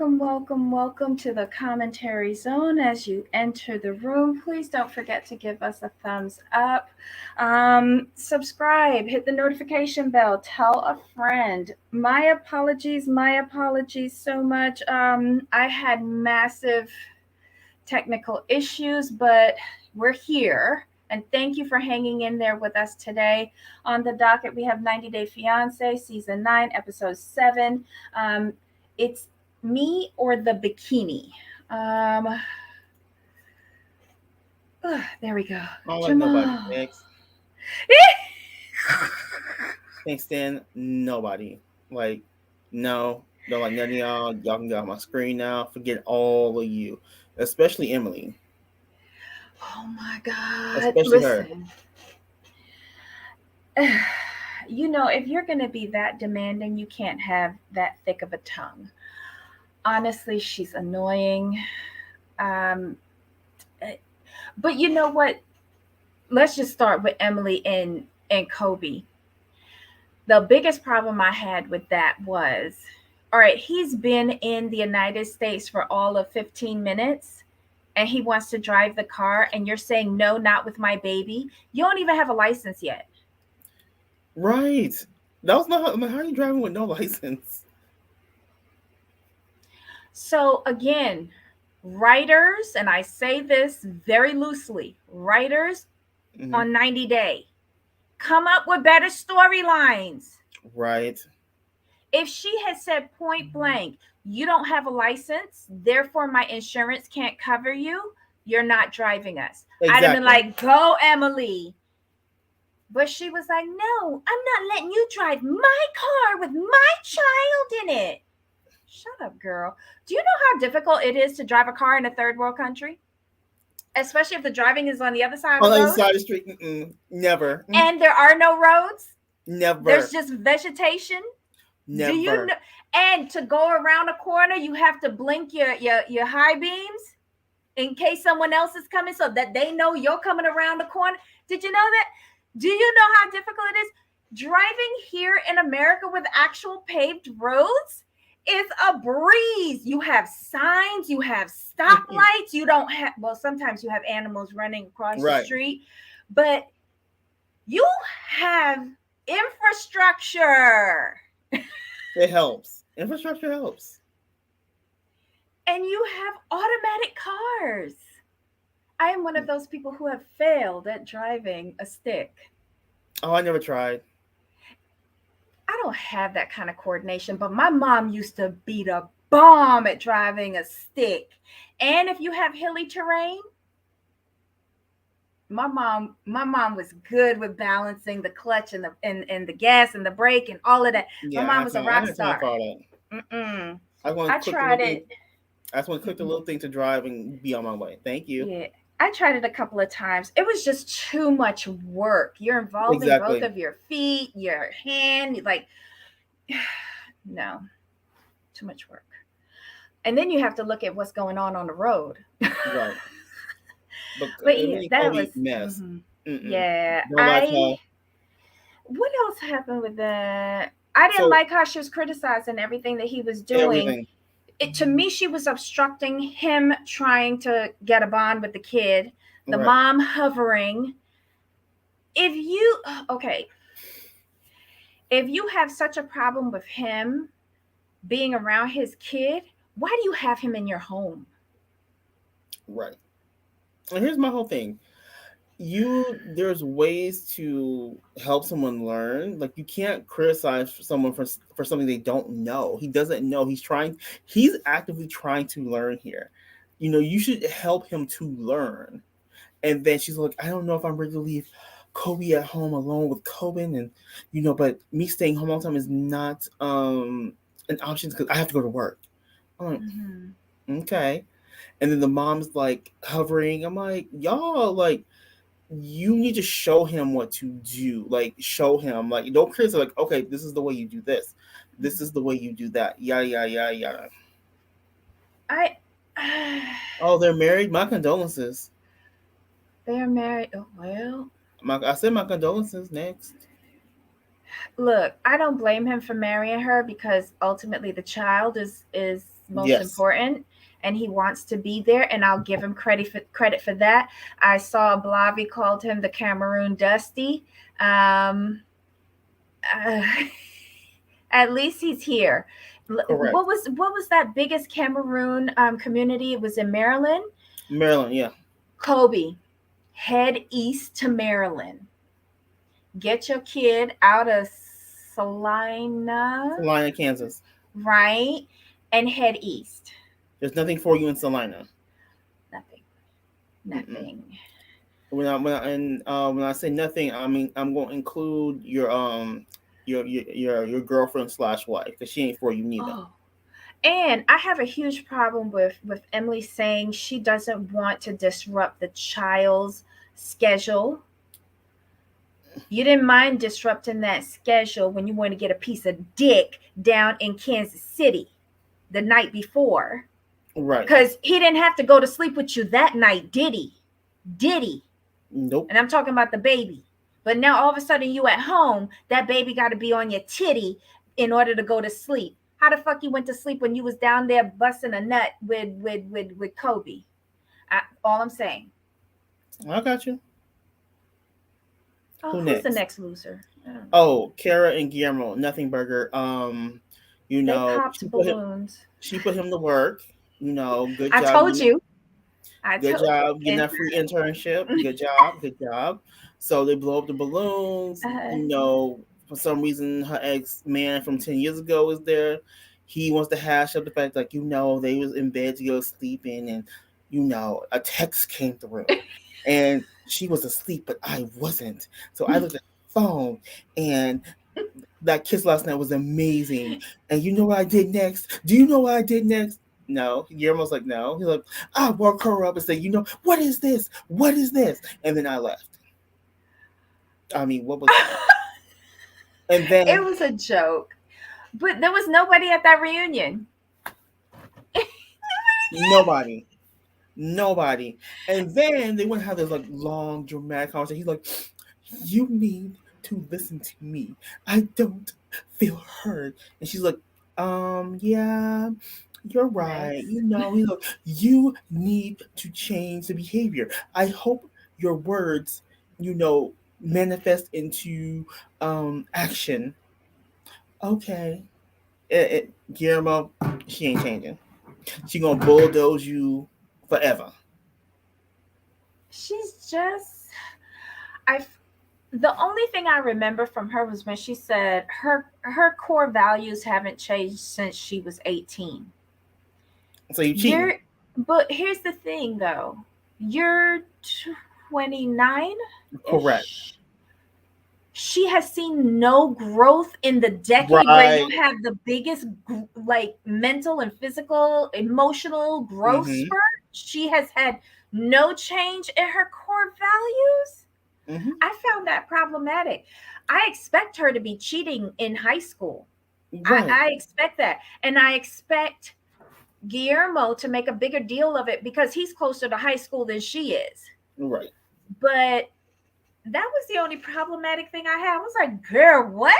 welcome to the commentary zone. As you enter the room, please don't forget to give us a thumbs up. Subscribe, hit the notification bell, tell a friend. My apologies so much. I had massive technical issues, but we're here. And thank you for hanging in there with us today. On the docket, we have 90 Day Fiancé, Season 9, Episode 7. It's me or the bikini. Um, there we go. I don't like nobody. Jamal. Next. Can't stand nobody. Like, no. Don't like none of y'all. Y'all can get off my screen now. Forget all of you. Especially Emily. Oh my God. Especially her. Listen. If you're going to be that demanding, you can't have that thick of a tongue. Honestly, she's annoying. Um, eh, but you know what? Let's just start with Emily and Kobe. The biggest problem I had with that was, all right, he's been in the United States for all of 15 minutes and he wants to drive the car and you're saying no, not with my baby. You don't even have a license yet. Right. That was not how are you driving with no license? So again, writers, and I say this very loosely, writers Mm-hmm. on 90 Day, come up with better storylines. Right. If she had said point blank, you don't have a license, therefore my insurance can't cover you, you're not driving us. I'd have been Exactly. like, go, Emily. But she was like, no, I'm not letting you drive my car with my child in it. Shut up, girl. Do you know how difficult it is to drive a car in a third world country? Especially if the driving is on the other side of On the the other road side of the street. Never. and there are no roads. There's Never. just vegetation. Do you Never. know? And to go around a corner, you have to blink your high beams in case someone else is coming, so that they know you're coming around the corner. Did you know that? Do you know how difficult it is driving here in America with actual paved roads? It's a breeze. You have signs, you have stoplights. You don't have, well, sometimes you have animals running across the Right. street, but you have infrastructure. It helps. Infrastructure helps. And you have automatic cars. I am one of those people who have failed at driving a stick. Oh, I never tried. I don't have that kind of coordination, but my mom used to beat a bomb at driving a stick. And if you have hilly terrain, my mom was good with balancing the clutch and the gas and the brake and all of that. My Yeah, mom was a I rock had time star. for all that. Mm-mm. I want I to click the tried little thing. it. I just want to click the little thing to drive and be on my way. Thank you. Yeah. I tried it a couple of times. It was just too much work. You're involving both Exactly. of your feet, your hand, like no, too much work. And then you have to look at what's going on the road. Right. But But yeah, Emily and that was Kobe mess. mhm. Mm-mm. Yeah. Don't like I how. What else happened with that? I didn't So like how she was criticizing everything that he was doing. everything. To me, she was obstructing him trying to get a bond with the kid. The Right. mom hovering. If you okay, if you have such a problem with him being around his kid, why do you have him in your home? Right. And here's my whole thing. There's ways to help someone learn. Like you can't criticize someone for something they don't know. He doesn't know. He's actively trying to learn here. You should help him to learn. And then she's like, I don't know if I'm ready to leave Kobe at home alone with Coben, and but me staying home all the time is not an option because I have to go to work. I'm like, Mm-hmm. okay. And then the mom's like hovering. I'm like, y'all, like, you need to show him what to do. Like, show him. Like, don't criticize. Like, okay, this is the way you do this. This is the way you do that. Yada yada yada yada. I Oh, they're married. My condolences. they're married. Oh, well, I said my condolences next. look, I don't blame him for marrying her because ultimately the child is most Yes. important, and he wants to be there, and I'll give him credit for that. I saw Blavi called him the Cameroon Dusty. Um, uh, at least he's here. Correct. What was that biggest Cameroon community? It was in Maryland. Maryland, yeah. Kobe, head east to Maryland. Get your kid out of Salina, Salina, Kansas. right, and head east. There's nothing for you in Salina. Nothing. Mm-mm. Nothing. When I say nothing, I mean I'm going to include your girlfriend slash wife because she ain't for you neither. Oh, and I have a huge problem with Emily saying she doesn't want to disrupt the child's schedule. You didn't mind disrupting that schedule when you want to get a piece of dick down in Kansas City the night before. Right. Because he didn't have to go to sleep with you that night, did he? Did he? Nope. And I'm talking about the baby. But now all of a sudden you at home, that baby got to be on your titty in order to go to sleep. How the fuck you went to sleep when you was down there busting a nut with Kobe? All I'm saying. I got you. Oh, Who who's the next? next loser? I don't know. Oh, Kara and Guillermo, nothing burger. You They know, popped balloons. she put him to work. Good I job. told you. I Good told you. job getting And that free internship. Good job. Good job. So they blow up the balloons. uh, For some reason, her ex man from 10 years ago is there. He wants to hash up the fact, like, they was in bed together sleeping, and a text came through, and she was asleep, but I wasn't. So I looked at the phone, and that kiss last night was amazing. And you know what I did next? Do you know what I did next? No. Guillermo's like, no. He's like, I woke her up and said, what is this? What is this? And then I left. I mean, what was that? And it then was a joke. But there was nobody at that reunion. nobody. Nobody. And then they went to have this like long dramatic conversation. He's like, you need to listen to me. I don't feel heard. And she's like, yeah, you're right. Next. He's like, you need to change the behavior. I hope your words, manifest into action. Okay. Guillermo, she ain't changing. She gonna bulldoze you forever. She's just I the only thing I remember from her was when she said her core values haven't changed since she was 18. So you cheating. You're But here's the thing though. You're 29 Correct. ish. She has seen no growth in the decade where you Right. have the biggest like mental and physical emotional growth Mm-hmm. spurt. She has had no change in her core values. Mm-hmm. I found that problematic. I expect her to be cheating in high school. Right. I expect that. And I expect Guillermo to make a bigger deal of it because he's closer to high school than she is. Right. But that was the only problematic thing I had. I was like, girl, what?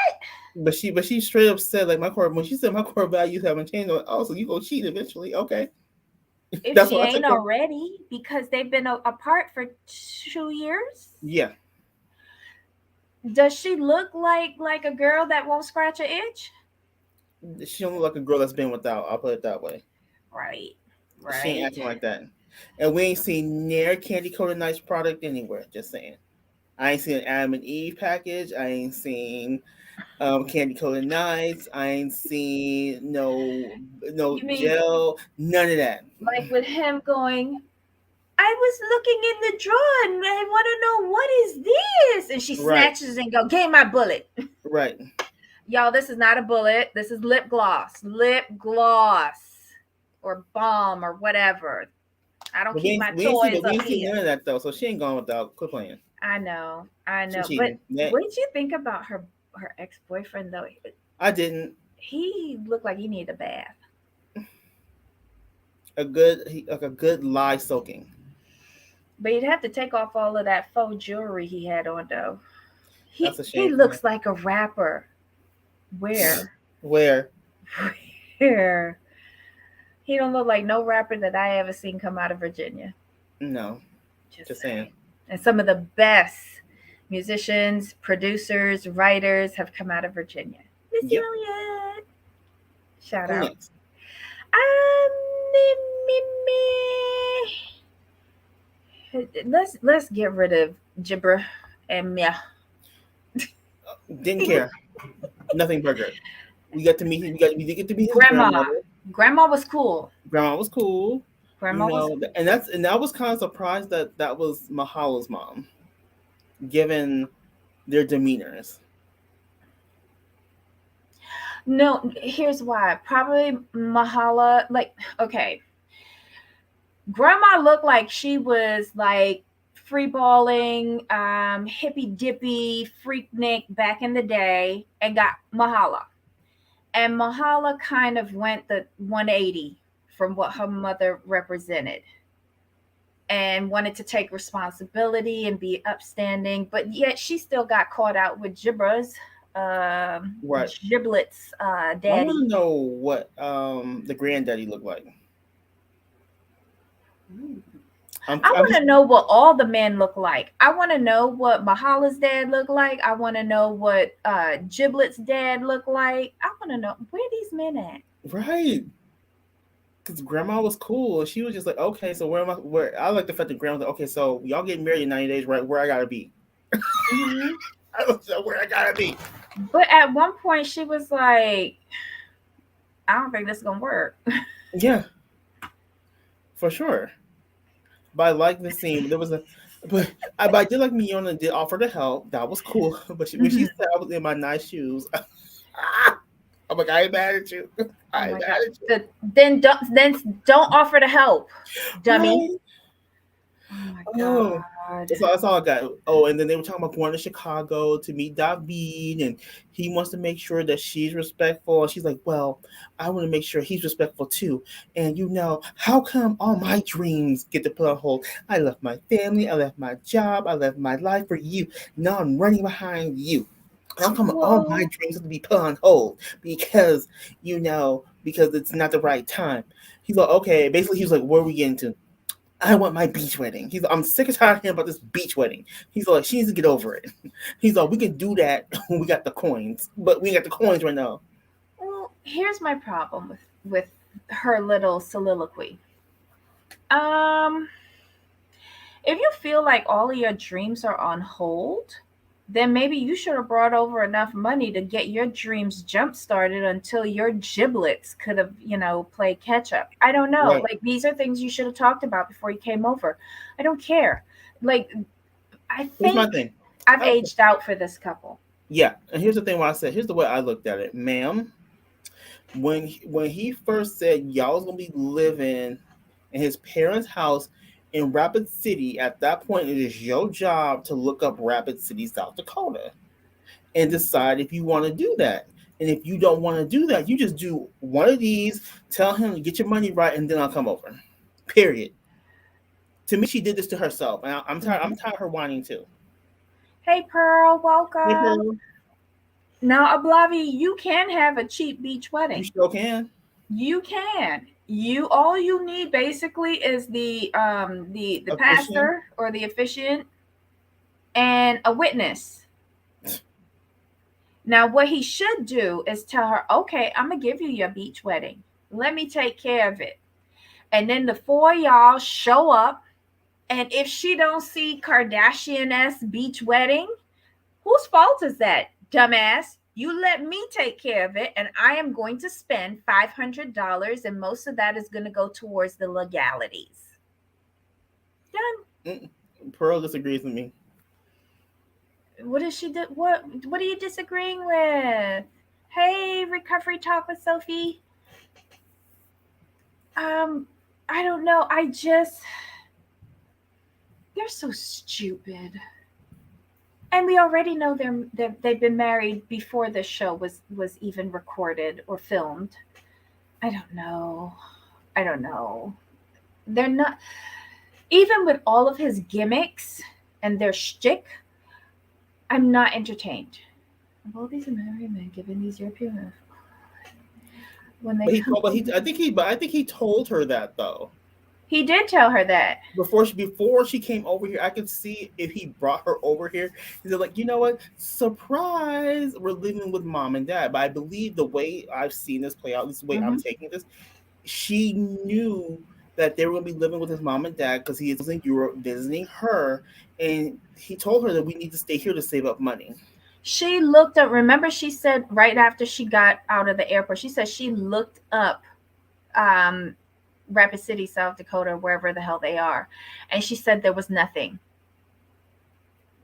But she straight up said like when she said my core values haven't changed. I'm like, oh, so you gonna cheat eventually? Okay. If That's she what I ain't took her. already, because they've been apart for 2 years. Yeah. Does she look like a girl that won't scratch an itch? She don't look like a girl that's been without. I'll put it that way. Right, She ain't right. acting like that. And we ain't seen near candy coated nice product anywhere. Just saying. I ain't seen an Adam and Eve package. I ain't seen candy coated nights. I ain't seen no You mean gel, none of that. like with him going, I was looking in the drawer and I want to know what is this? And she Right, snatches and go, "Get my bullet." right. Y'all, this is not a bullet. This is lip gloss. Lip gloss or balm or whatever. I don't But we keep ain't, my we ain't see toys but we up ain't seen here. none of that though. So she ain't gone without. Quit playing. I know. I She know. But cheating. That what did you think about her ex-boyfriend though? I didn't. He looked like he needed a bath. Like a good lie soaking. But he'd have to take off all of that faux jewelry he had on though. That's He a he shame for him. looks like a rapper. Where? Where Where? He don't look like no rapper that I ever seen come out of Virginia. No, Just just saying. saying. And some of the best musicians, producers, writers have come out of Virginia. Missy Yep. Elliott. Shout Who out. next? Let's get rid of Gibra and Mia. Didn't care. Nothing burger. We got to meet. We did get to meet his Grandma. grandmother. Grandma was cool. Grandma was cool. Grandma was And that was kind of surprised that that was Mahala's mom, given their demeanors. no. Here's why. Probably Mahala. Like, okay, Grandma looked like she was like free balling, hippy dippy, freaknik back in the day, and got Mahala. And Mahala kind of went the 180 from what her mother represented and wanted to take responsibility and be upstanding, but yet she still got caught out with Gibra's Right. giblets I daddy. want to know what the granddaddy looked like. I I'm want just to know what all the men look like. I want to know what Mahala's dad looked like. I want to know what Giblet's dad looked like. I want to know where these men at. right. Because grandma was cool, and she was just like, okay, so where am I? Where I like the fact that grandma was like, okay, so y'all getting married in 90 days, right? Where I gotta be? Hmm. I don't know where I gotta be. But at one point, she was like, "I don't think this is gonna work." Yeah, for sure. But I like the scene. There was a, but I did like Miona did offer to help. That was cool. But when she Hmm. said I was in my nice shoes, I'm like, I ain't mad at you. Oh I ain't my mad god! at you. Then don't offer to help, dummy. Right? Oh my Oh, god! that's all I got. Oh, and then they were talking about going to Chicago to meet David, and he wants to make sure that she's respectful. And she's like, "Well, I want to make sure he's respectful too." And how come all my dreams get to put on hold? I left my family, I left my job, I left my life for you. Now I'm running behind you. How come all my Well, dreams have to be put on hold because because it's not the right time? He's like, okay. Basically, he was like, "Where are we getting to?" I want my beach wedding. He's like, I'm sick and tired of hearing about this beach wedding. He's like, she needs to get over it. He's like, we can do that when we got the coins, but we ain't got the coins right now. well, here's my problem with her little soliloquy. Um, if you feel like all of your dreams are on hold, then maybe you should have brought over enough money to get your dreams jump started until your giblets could have, played catch up. I don't know. Right. Like, these are things you should have talked about before you came over. I don't care. Like, I Here's my think thing. I've I, aged out for this couple. yeah, and here's the thing. Why I said, here's the way I looked at it, ma'am. When he first said y'all was gonna be living in his parents' house in Rapid City, at that point it is your job to look up Rapid City, South Dakota, and decide if you want to do that. And if you don't want to do that, you just do one of these, tell him to get your money right, and then I'll come over. Period. To me, she did this to herself, and I'm tired. I'm Mhm. tired of her whining too. Hey, Pearl, Hey, welcome. Pearl, Now, Ablavi, you can have a cheap beach you wedding. still can. You can. You all you need basically is the Officiant. pastor or the officiant and a witness. Now, what he should do is tell her, "Okay, I'm gonna give you your beach wedding. Let me take care of it." And then the four of y'all show up, and if she don't see Kardashian-esque beach wedding, whose fault is that, dumbass? You let me take care of it, and I am going to spend $500, and most of that is going to go towards the legalities. Done. Mm, Pearl disagrees with me. What is she do? What are you disagreeing with? Hey, recovery talk with Sophie. Um, I don't know. They're so stupid. And we already know they've been married before the show was even recorded or filmed. I don't know. I don't know. They're not, even with all of his gimmicks and their shtick. I'm not entertained. Of all these American men given these European men, when they But he come told, but he, over. I think he told her that though. He did tell her that. Before she came over here, I could see if he brought her over here. He's like, you know what? Surprise! We're living with mom and dad. But I believe the way I've seen this play out, this is the way I'm Hmm. taking this, she knew that they were going to be living with his mom and dad because he is in Europe visiting her, and he told her that we need to stay here to save up money. She looked up. Remember, she said right after she got out of the airport, she said she looked up um, Rapid City, South Dakota, wherever the hell they are, and she said there was nothing.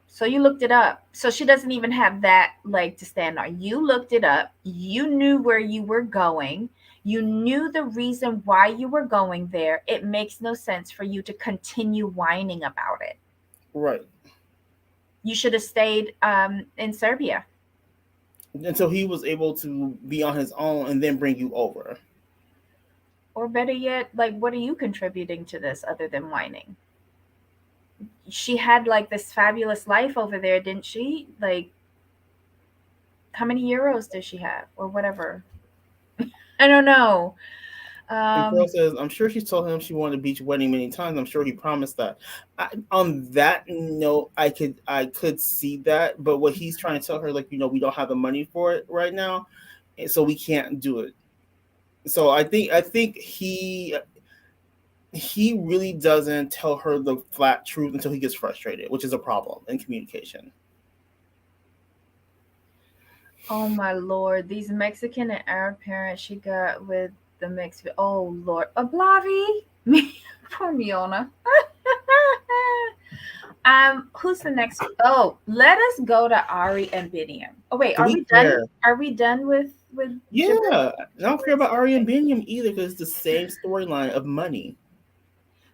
So you looked it up. So she doesn't even have that leg to stand on. You looked it up. You knew where you were going. You knew the reason why you were going there. It makes no sense for you to continue whining about it. Right. You should have stayed in Serbia. Until he was able to be on his own and then bring you over. Or better yet, like, what are you contributing to this other than whining? She had like this fabulous life over there, didn't she? Like, how many euros does she have or whatever? I don't know. And Pearl Um, says, I'm sure she's told him she wanted a beach wedding many times. I'm sure he promised that. On that note, I could see that, but what he's trying to tell her, like, we don't have the money for it right now, and so we can't do it. So I think he really doesn't tell her the flat truth until he gets frustrated, which is a problem in communication. oh my lord, these Mexican and Arab parents she got with the mix. Oh lord, Oblavi, me, poor Miona. Who's the next? Oh, let us go to Ari and Biniam. Oh wait, Do are we we done? care? Are we done with Yeah, gibberish? I don't care about Ari and Biniam either because it's the same storyline of money.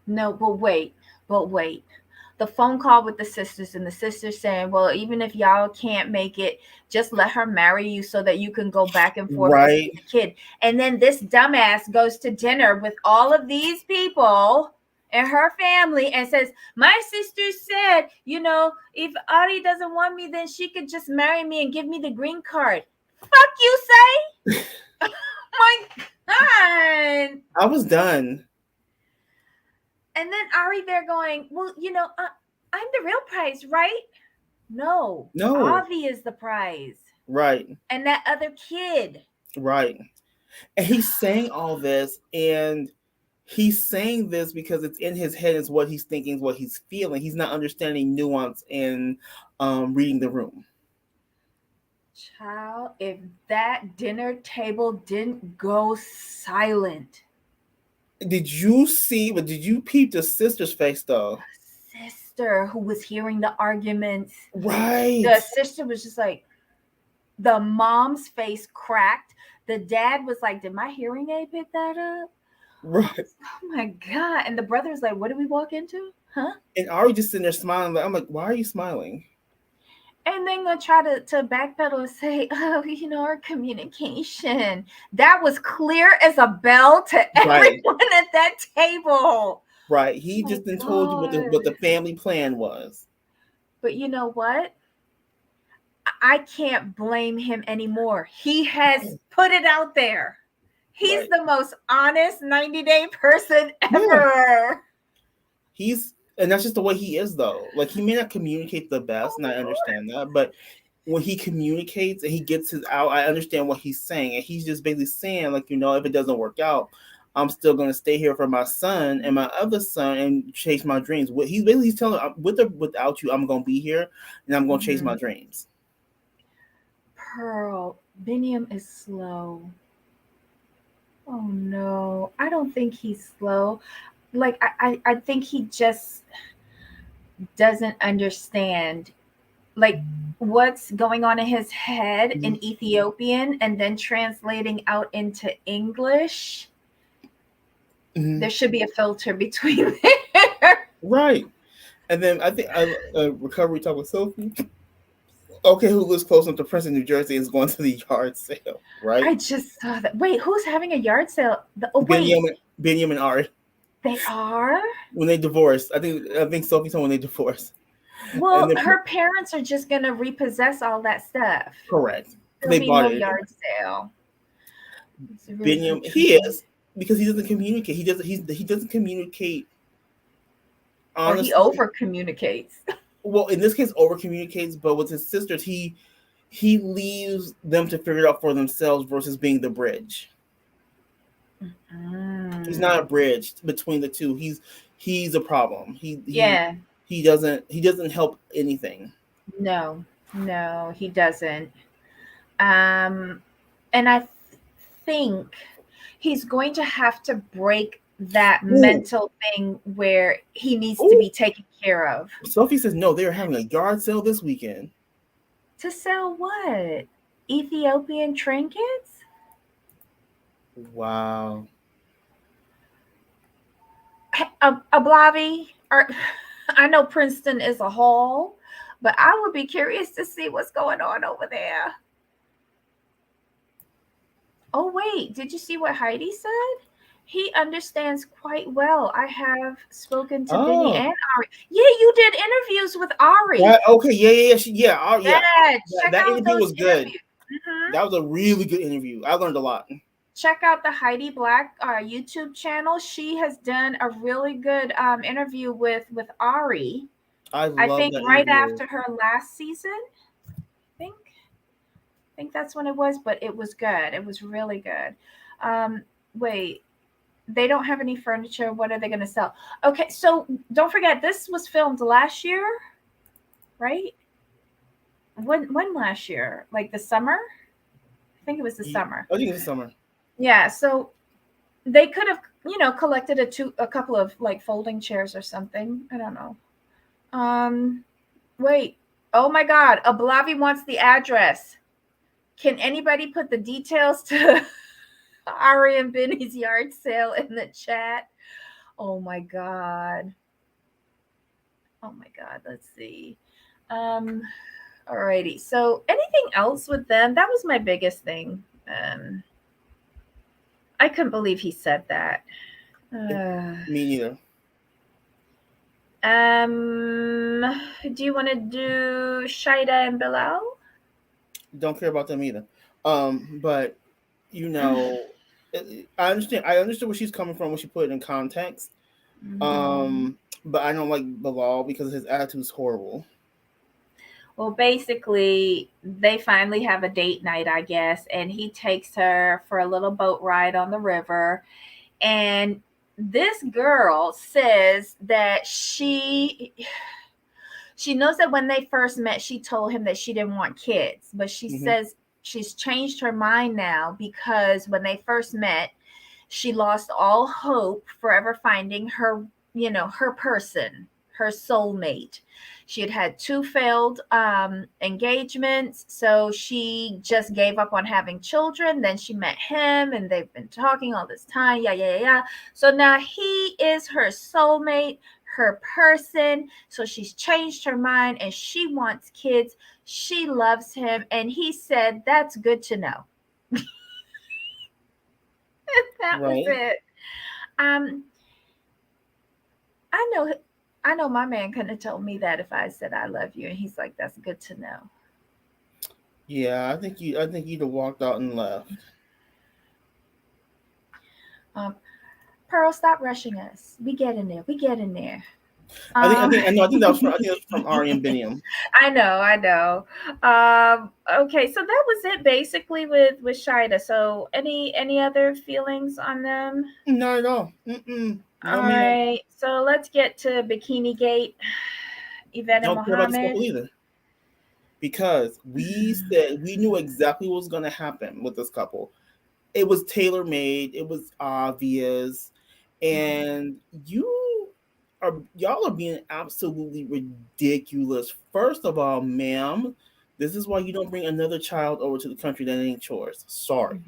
No, but wait. The phone call with the sisters and the sisters saying, "Well, even if y'all can't make it, just let her marry you so that you can go back and forth to see Right, the kid." And then this dumbass goes to dinner with all of these people and her family and says, "My sister said, if Ari doesn't want me, then she could just marry me and give me the green card." Fuck you say? My God. I was done. And then Ari there going, "Well, I'm the real prize, right?" No, No, Avi is the prize. right, And that other kid. right. And he's saying all this, and he's saying this because it's in his head, is what he's thinking, is what he's feeling. He's not understanding nuance in reading the room. Child, if that dinner table didn't go silent. Did you see? But did you peep the sister's face though? Sister who was hearing the arguments, Right, the sister was just like, the mom's face cracked. The dad was like, "Did my hearing aid pick that up?" right. Oh my God. And the brother's like, "What did we walk into? Huh?" And Ari just sitting there smiling. Like, I'm like, why are you smiling? And then gonna try to backpedal and say, "Oh, our communication that was clear as a bell to Right, everyone at that table." right. He Oh just then my told you what God. the family plan was. But you know what? I can't blame him anymore. He has put it out there. He's Right. the most honest 90-day person Yeah. ever. And that's just the way he is though. Like he may not communicate the best, Oh and my I Lord. understand that, but when he communicates and he gets his out, I understand what he's saying. And he's just basically saying, like, if it doesn't work out, I'm still gonna stay here for my son and my other son and chase my dreams. What he's telling her, with or without you, I'm gonna be here and I'm gonna chase my Mhm. dreams. Pearl, Biniam is slow. Oh no, I don't think he's slow. Like I think he just doesn't understand like what's going on in his head in Ethiopian and then translating out into English. Mm-hmm. There should be a filter between there. Right. And then I think recovery talk with Sophie. Okay, who lives close enough to Princeton, New Jersey, is going to the yard sale, right? I just saw that. Wait, who's having a yard sale? Oh wait, Benjamin and Ari they are. when they divorced. I think Sophie told when they divorced, and Well, then her parents are just gonna repossess all that stuff. correct because There'll they be bought no it anyway. yard sale. He's really Biniam, good he drinker. is because he doesn't communicate. He doesn't communicate Or he honestly. over communicates. Well, in this case, over communicates, but with his sisters, he leaves them to figure it out for themselves versus being the bridge. He's not a Mm. bridge between the two. He's a problem. Yeah, He doesn't help anything. no, no, he doesn't. Um, and I think he's going to have to break that Ooh, mental thing where he needs to ooh. be taken care of. Sophie says no. They are having a yard sale this weekend. To sell what? Ethiopian trinkets? Wow. A Blavi? Or I know Princeton is a hall, but I would be curious to see what's going on over there. Oh, wait, did you see what Heidi said? He understands quite well. I have spoken to Vinny Oh, and Ari. Yeah, you did interviews with Ari. that okay. Yeah, yeah, yeah. Yeah. Yeah, check That out interview those was good. interviews. Hmm. That was a really good interview. I learned a lot. Check out the Heidi Black YouTube channel. She has done a really good interview with Ari. I I love think that right interview. after her last season. I think that's when it was, but it was good. It was really good. Um, wait, they don't have any furniture. What are they going to sell? Okay, so don't forget this was filmed last year, right? When last year? Like the summer? I think it was the summer. I think it's summer. Yeah, so they could have, collected a couple of like folding chairs or something. I don't know. Um, wait. Oh my God, Ablavi wants the address. Can anybody put the details to Ari and Benny's yard sale in the chat? Oh my God. Oh my God. Let's see. Um, Alrighty. So anything else with them? That was my biggest thing. I couldn't believe he said that. Uh, Me neither. um, do you want to do Shida and Bilal? Don't care about them either. But you know, I understand. I understood where she's coming from when she put it in context. Mhm. Um, but I don't like Bilal because his attitude is horrible. Well, basically, they finally have a date night, I guess, and he takes her for a little boat ride on the river. And this girl says that she knows that when they first met, she told him that she didn't want kids, but she Hmm. says she's changed her mind now because when they first met, she lost all hope for ever finding her, her person, her soulmate. She had had two failed engagements, so she just gave up on having children. Then she met him, and they've been talking all this time. Yeah, yeah, yeah. So now he is her soulmate, her person. So she's changed her mind, and she wants kids. She loves him, and he said, "That's good to know." That was Right? it. Um, I know my man couldn't have told me that if I said I love you, and he's like, "That's good to know." Yeah, I think you'd have walked out and left. Um, Pearl, stop rushing us. We get in there. We get in there. I Um, think I know. I think that was from Ari and Biniam. I know, I know. Okay, so that was it basically with Shida. So any other feelings on them? Not at all. Mm-mm. No, All ma'am. right, so let's get to Bikini Gate. Yvette and Don't care about this Mohammed. couple either because we knew exactly what was going to happen with this couple. It was tailor made. It was obvious, and y'all are being absolutely ridiculous. First of all, ma'am, this is why you don't bring another child over to the country that ain't yours. Sorry.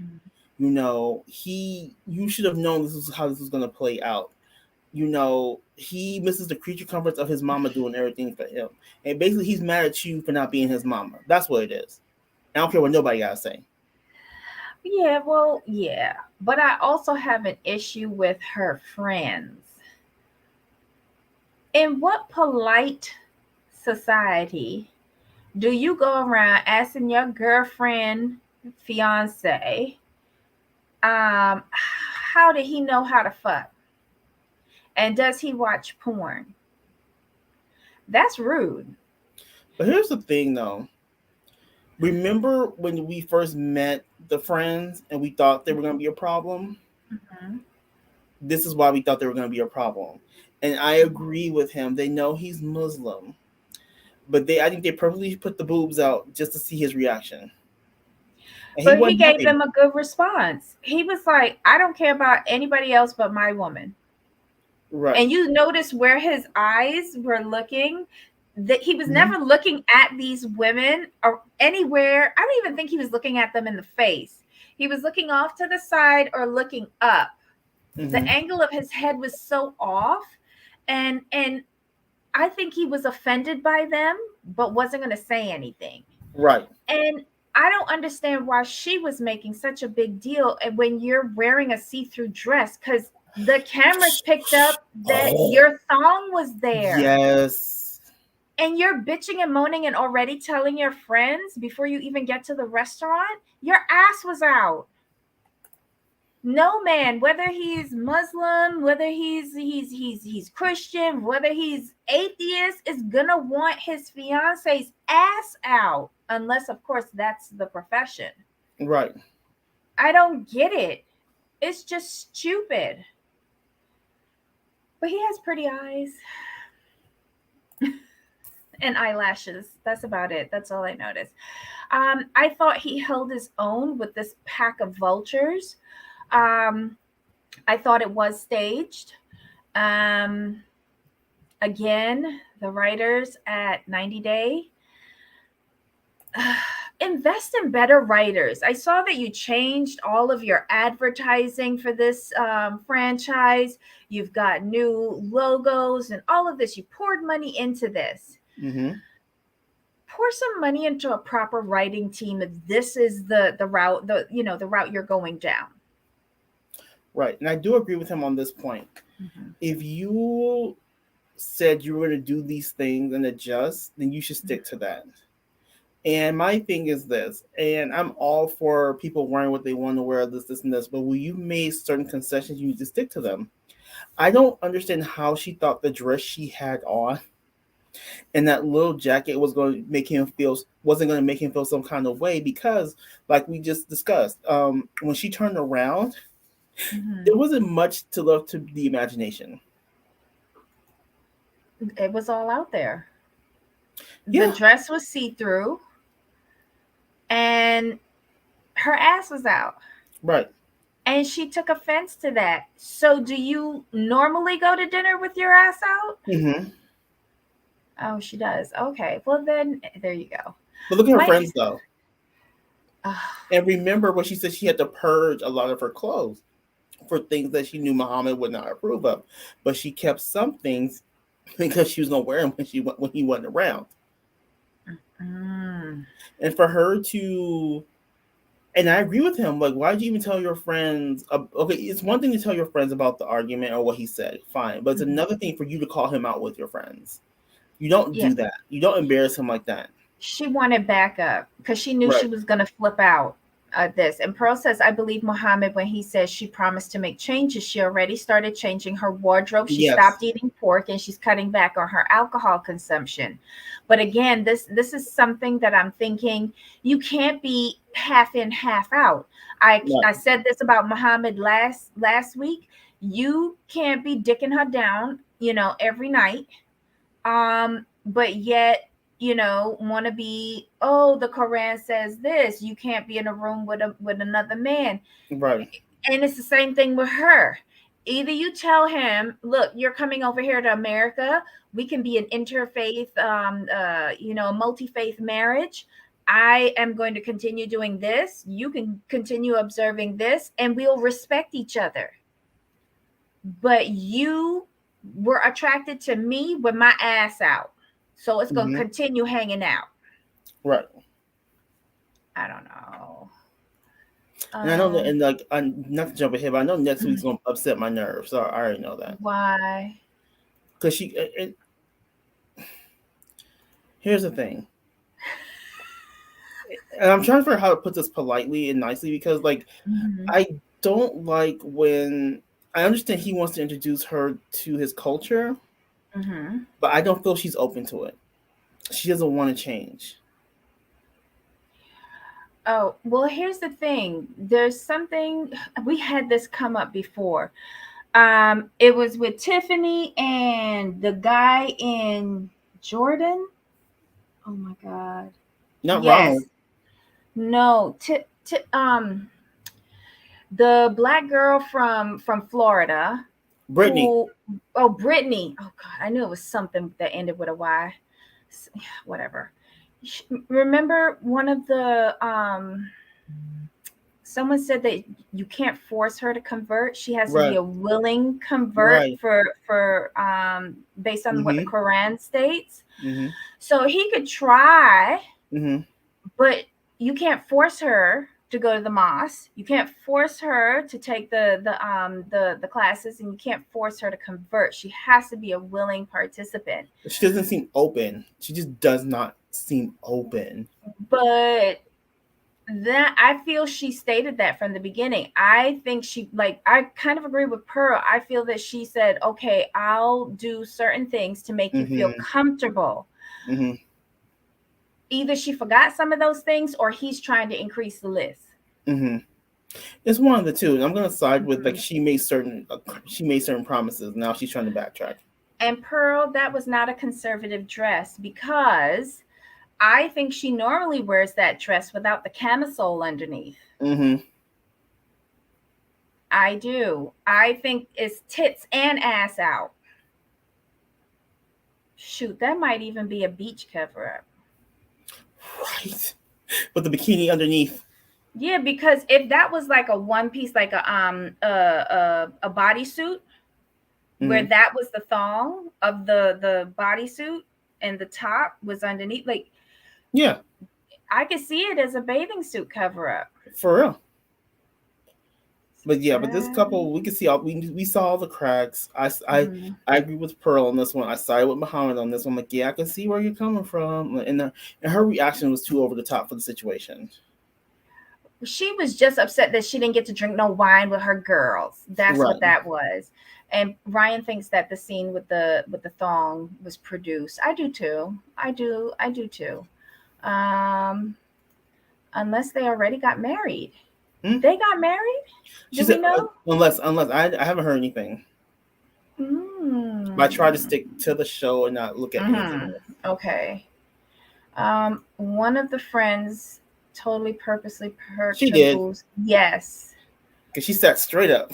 Mhm. You should have known this is how this was going to play out. He misses the creature comforts of his mama doing everything for him. And basically, he's mad at you for not being his mama. That's what it is. I don't care what nobody got to say. Yeah, well, yeah. But I also have an issue with her friends. In what polite society do you go around asking your girlfriend, fiance, How did he know how to fuck? And does he watch porn? That's rude. But here's the thing, though. Remember when we first met the friends and we thought they were going to be a problem? Mhm. This is why we thought they were going to be a problem. And I agree with him. They know he's Muslim, but I think they purposely put the boobs out just to see his reaction, and he But he wasn't gave happy. them a good response. He was like, I don't care about anybody else but my woman. Right. And you notice where his eyes were looking, that he was Hmm. never looking at these women or anywhere. I don't even think he was looking at them in the face. He was looking off to the side or looking up. The Hmm. angle of his head was so off, and I think he was offended by them but wasn't going to say anything. Right. And I don't understand why she was making such a big deal when you're wearing a see-through dress, cuz the cameras picked up that Oh, your thong was there. yes. And you're bitching and moaning and already telling your friends before you even get to the restaurant, your ass was out. No man, whether he's Muslim, whether he's Christian, whether he's atheist, is gonna want his fiance's ass out, unless of course that's the profession. Right. I don't get it. It's just stupid. But he has pretty eyes and eyelashes. That's about it. That's all I noticed. I thought he held his own with this pack of vultures. Um, I thought it was staged. Um, Again, the writers at 90 Day, invest in better writers. I saw that you changed all of your advertising for this franchise. You've got new logos and all of this. You poured money into this. Hmm. Pour some money into a proper writing team if this is the route, the route you're going down. Right. And I do agree with him on this point. Mhm. If you said you were going to do these things and adjust, then you should stick to that. And my thing is this, and I'm all for people wearing what they want to wear, this, and this, but when you made certain concessions, you need to stick to them. I don't understand how she thought the dress she had on and that little jacket wasn't going to make him feel some kind of way because, like we just discussed, when she turned around, Mhm. there wasn't much to love to the imagination. It was all out there. The Yeah, dress was see through and her ass was out. right. And she took offense to that. So, do you normally go to dinner with your ass out? Hmm. Oh, she does. Okay. Well, then there you go. But look at her My, friends though, and remember when she said she had to purge a lot of her clothes for things that she knew Muhammad would not approve of, but she kept some things because she was gonna wear them when he wasn't around. mm, And for her to, and I agree with him. Like, why did you even tell your friends? Okay, it's one thing to tell your friends about the argument or what he said, fine, but it's mhm. another thing for you to call him out with your friends. You don't Yeah, do that. You don't embarrass him like that. she wanted backup because she knew she Right. was going to flip out at this. And Pearl says, I believe Muhammad when he says she promised to make changes. She already started changing her wardrobe. She Yes. stopped eating pork and she's cutting back on her alcohol consumption. But again, this is something that I'm thinking you can't be half in, half out. I Right. said this about Muhammad last week. You can't be dicking her down, every night, but yet want to be, oh, the Quran says this, you can't be in a room with another man. Right. And it's the same thing with her. Either you tell him, look, you're coming over here to America, we can be an interfaith, multi-faith marriage. I am going to continue doing this, you can continue observing this, and we'll respect each other. But you were attracted to me with my ass out, so it's going to Hmm. continue hanging out. Right. I don't know. And I know that, um and like, not to jump ahead, but I know next week's gonna upset my nerves. So I already know that why? because here's the thing, and I'm trying to figure out how to put this politely and nicely because, like, Mhm. I don't like when I understand he wants to introduce her to his culture, Mm-hmm. but I don't feel she's open to it. She doesn't want to change. Oh, well, here's the thing. There's something we had this come up before. It was with Tiffany and the guy in Jordan. Oh my God. Not Yes. Ronald, No. The black girl from Florida Brittany. who, oh, Brittany. Oh God, I knew it was something that ended with a Y. Whatever. Remember one of the someone said that you can't force her to convert. She has to be Right, a willing convert right. for based on what the Mhm, Quran states. mhm, So he could try, mhm, but you can't force her to go to the mosque. You can't force her to take the classes, and you can't force her to convert. She has to be a willing participant. she doesn't seem open. She just does not seem open. But that I feel she stated that from the beginning. I think she like I kind of agree with Pearl. I feel that she said, "Okay, I'll do certain things to make you feel Mhm, comfortable." mhm, Either she forgot some of those things or he's trying to increase the list. mhm. It's one of the two. And I'm gonna side with like Mhm. she made certain promises. Now she's trying to backtrack. And Pearl, that was not a conservative dress because I think she normally wears that dress without the camisole underneath. Mhm. I do. I think it's tits and ass out. Shoot, that might even be a beach cover up. Right. With the bikini underneath. Yeah, because if that was like a one piece, like a bodysuit, where Mhm. that was the thong of the bodysuit and the top was underneath, like Yeah, I could see it as a bathing suit cover up. for real. But yeah, but this Uh, couple, we can see all we saw all the cracks. mhm. I agree with Pearl on this one. I sided with Muhammad on this one. Like, yeah, I can see where you're coming from, and her reaction was too over the top for the situation. She was just upset that she didn't get to drink no wine with her girls. That's what Right. that was. And Ryan thinks that the scene with the thong was produced. I do too. I do too. Um, unless they already got married. Hmm? They got married? She Do we said, know? unless I haven't heard anything. But I try to Mm. stick to the show and not look at anything Mm-hmm. else. Okay. One of the friends totally purposely perked She her did boobs. Yes. because she sat straight up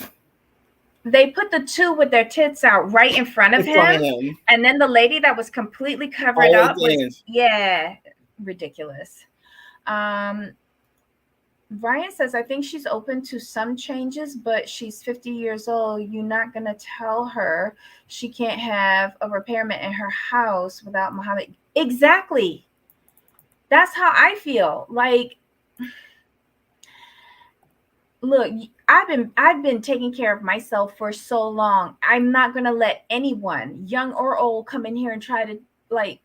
They put the two with their tits out right in front of in front him, of him and then the lady that was completely covered all at up the was, end. yeah, ridiculous. Um, Ryan says, I think she's open to some changes, but she's 50 years old. You're not going to tell her she can't have a repairman in her house without Muhammad. Exactly. That's how I feel. Like, look, I've been taking care of myself for so long. I'm not going to let anyone, young or old, come in here and try to like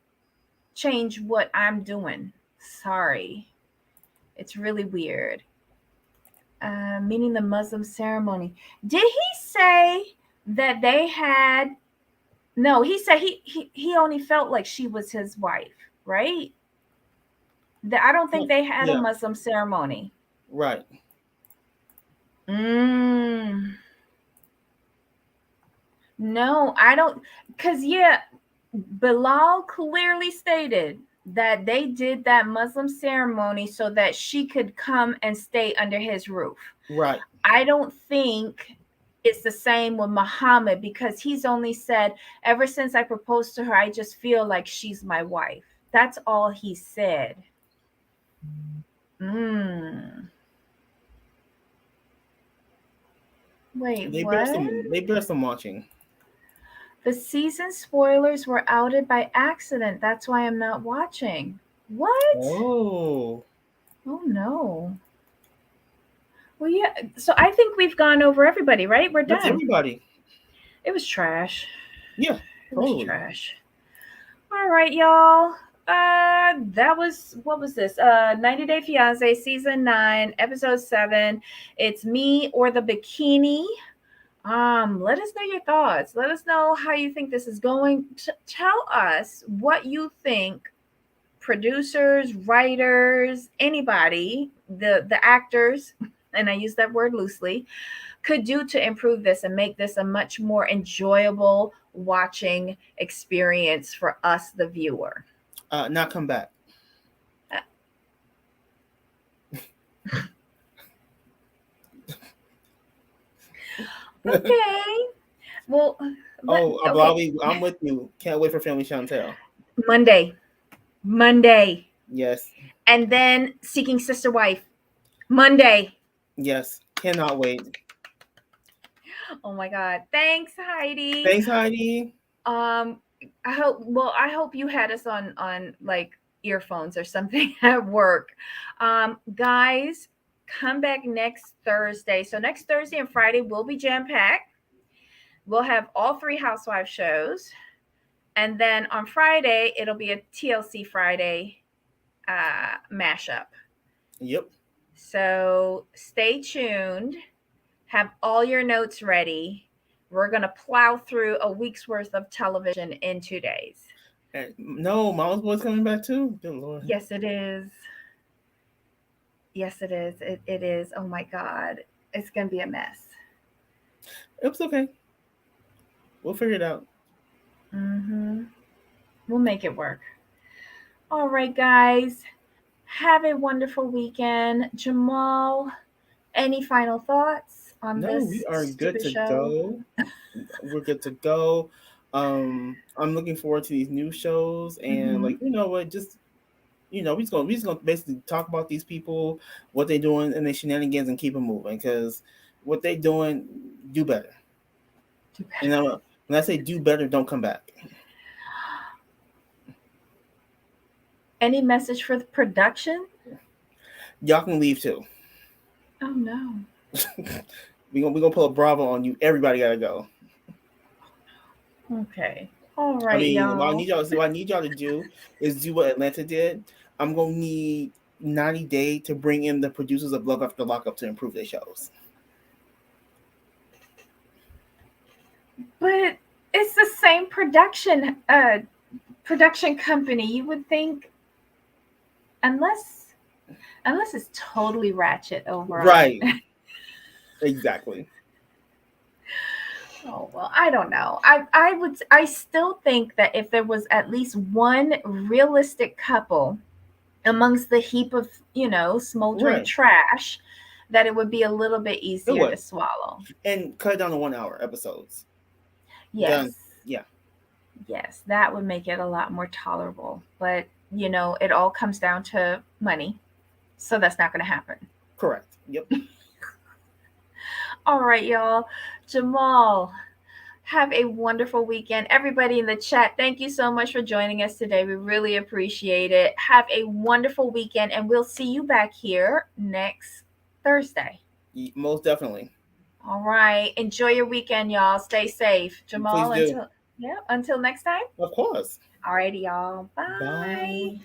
change what I'm doing. Sorry. It's really weird. Meaning the Muslim ceremony. Did he say that they had? No, he said he only felt like she was his wife, right? That I don't think they had a Yeah, Muslim ceremony. right. Mm, no, I don't. Cause yeah, Bilal clearly stated that they did that Muslim ceremony so that she could come and stay under his roof. Right. I don't think it's the same with Muhammad because he's only said, ever since I proposed to her, I just feel like she's my wife. That's all he said. Mm. Wait, what? They bear some watching. The season spoilers were outed by accident. That's why I'm not watching. What? Oh, Oh no. Well, yeah. So I think we've gone over everybody, right? We're that's done. everybody. It was trash. Yeah, It was totally. trash. All right, y'all. That was what was this? 90 Day Fiance season 9, episode 7. It's me or the bikini. Let us know your thoughts. Let us know how you think this is going. Tell us what you think producers, writers, anybody, the actors, and I use that word loosely, could do to improve this and make this a much more enjoyable watching experience for us, the viewer. Not come back. Uh, Okay. Well, Oh, okay. Bobby, I'm with you. Can't wait for Family Chantel. Monday. Monday. Yes, And then Seeking Sister Wife. Monday. yes. Cannot wait. Oh my God. Thanks, Heidi. Thanks, Heidi. Um, I hope you had us on like earphones or something at work. Guys, come back next Thursday. So next Thursday and Friday will be jam packed. We'll have all three Housewives shows. And then on Friday, it'll be a TLC Friday mashup. Yep. So stay tuned. Have all your notes ready. We're going to plow through a week's worth of television in 2 days. And no, Mama's Boy's coming back too. Good Lord. Yes, it is. Yes, it is. It is. Oh my God. It's going to be a mess. It's okay. We'll figure it out. Mm-hmm. We'll make it work. All right, guys. Have a wonderful weekend. Jamal, any final thoughts on No, this we are good stupid to show? go. We're good to go. I'm looking forward to these new shows, and Mm-hmm. like you know what, just we just gonna basically talk about these people, what they're doing, and their shenanigans, and keep them moving. Because what they doing, do better. And when I say do better, don't come back. Any message for the production? Y'all can leave too. Oh no. We gonna pull a Bravo on you. Everybody gotta go. Okay. All I right, mean, y'all. what I need y'all to do is do what Atlanta did. I'm gonna need 90 Day to bring in the producers of Love After Lockup to improve their shows. But it's the same production company. You would think unless it's totally ratchet over on. Right. Exactly. Oh well, I don't know. I still think that if there was at least one realistic couple amongst the heap of, smoldering Right. trash, that it would be a little bit It easier to would. swallow. And cut it down to 1 hour episodes. Done. Yes. Yeah. Yes, that would make it a lot more tolerable. But, it all comes down to money. So that's not going to happen. Correct. Yep. All right, y'all. Jamal, have a wonderful weekend. Everybody in the chat, thank you so much for joining us today. We really appreciate it. Have a wonderful weekend, and we'll see you back here next Thursday. Most definitely. All right. Enjoy your weekend, y'all. Stay safe. Please Jamal, do. until next time. Of course. All righty, y'all. Bye. Bye.